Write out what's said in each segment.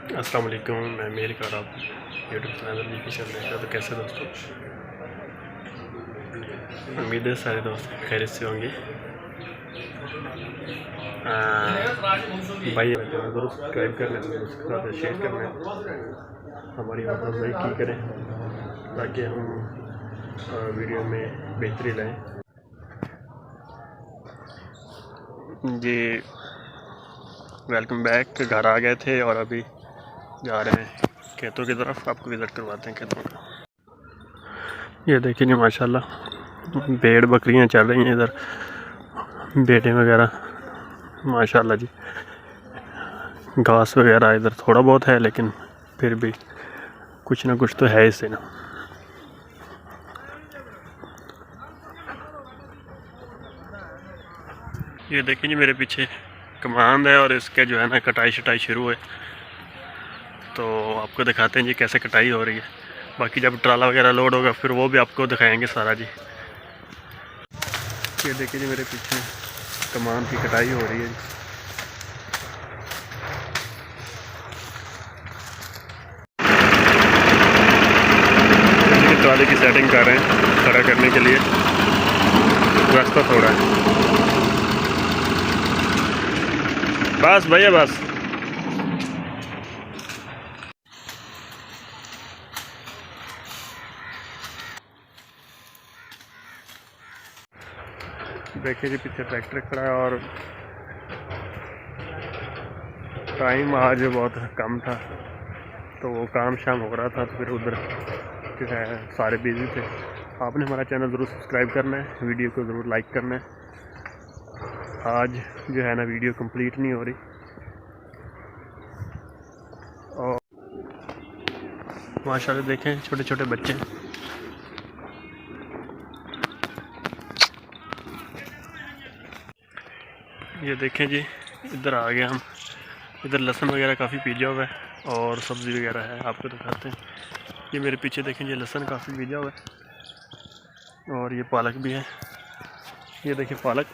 अस्सलाम वालेकुम, मैं मेहर कर रहा हूँ यूट्यूब चैनल जी की चल रही है। तो कैसे दोस्तों, उम्मीद है सारे दोस्त खैरियत से होंगे। भाई ज़रूर सब्सक्राइब करना, उसके साथ शेयर करना, हमारी हौसला अफजाई की करें ताकि हम वीडियो में बेहतरी लाएँ जी। Welcome back. घर आ गए थे और अभी जा रहे हैं खेतों की तरफ, आपको विज़िट करवाते हैं खेतों का। ये देखिए जी, माशाल्लाह भेड़ बकरियां चल रही हैं इधर, बेटे वगैरह माशाल्लाह जी। घास वगैरह इधर थोड़ा बहुत है, लेकिन फिर भी कुछ ना कुछ तो है इससे ना। ये देखिए जी, मेरे पीछे कमांड है और इसके जो है ना कटाई शटाई शुरू है, तो आपको दिखाते हैं जी कैसे कटाई हो रही है। बाकी जब ट्राला वगैरह लोड होगा फिर वो भी आपको दिखाएंगे सारा जी। ये देखिए जी, मेरे पीछे कमांड की कटाई हो रही है जी। ट्राले की सेटिंग कर रहे हैं खड़ा करने के लिए, रास्ता थोड़ा है। बस भैया बस। देखिए जी, पीछे ट्रैक्टर खड़ा है और टाइम आज बहुत कम था, तो वो काम शाम हो रहा था, तो फिर उधर जो है सारे बिजी थे। आपने हमारा चैनल ज़रूर सब्सक्राइब करना है, वीडियो को ज़रूर लाइक करना है। आज जो है ना वीडियो कंप्लीट नहीं हो रही, और माशाल्लाह देखें छोटे छोटे बच्चे। ये देखें जी, इधर आ गए हम। इधर लहसुन वगैरह काफ़ी पीजा हुआ है और सब्ज़ी वगैरह है, आपको दिखाते हैं। ये मेरे पीछे देखें जी, लहसुन काफ़ी पीजा हुआ है और ये पालक भी है। ये देखिए पालक,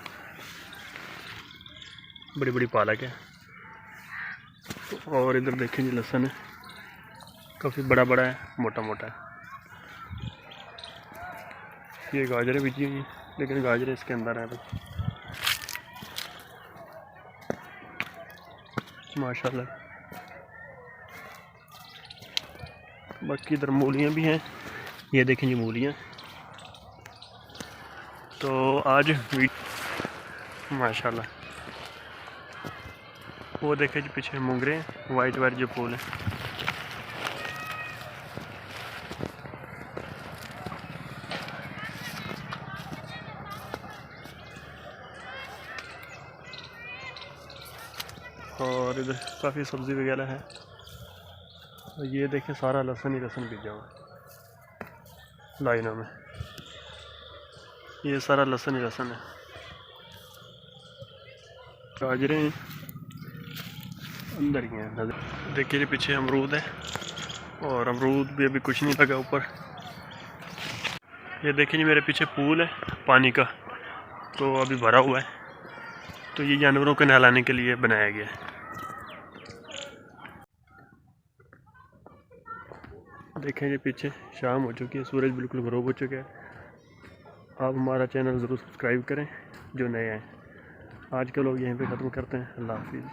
बड़ी बड़ी पालक है। और इधर देखें जी लहसुन है, काफ़ी बड़ा बड़ा है, मोटा मोटा है। ये गाजरें बीजी हुई, लेकिन गाजरें इसके अंदर है माशाल्लाह। बाकी इधर मूलियाँ भी हैं, ये देखें जी मूलियाँ। तो आज माशाल्लाह वो देखे जी पीछे मोंगरे वाइट वाइट जो फूल है। और इधर काफ़ी सब्ज़ी वगैरह है। ये देखें सारा लहसुन ही लहसुन बीजा हुआ लाइनों में, ये सारा लहसुन ही लहसुन है। गाजरें अंदर ही हैं। देखिए जी पीछे अमरूद है, और अमरूद भी अभी कुछ नहीं लगा ऊपर। ये देखिए जी, मेरे पीछे पूल है पानी का, तो अभी भरा हुआ है, तो ये जानवरों को नहलाने के लिए बनाया गया है। देखें जी पीछे शाम हो चुकी है, सूरज बिल्कुल गरूब हो चुका है। आप हमारा चैनल ज़रूर सब्सक्राइब करें जो नए हैं। आज के लोग यहीं पे ख़त्म करते हैं। अल्लाह हाफिज़।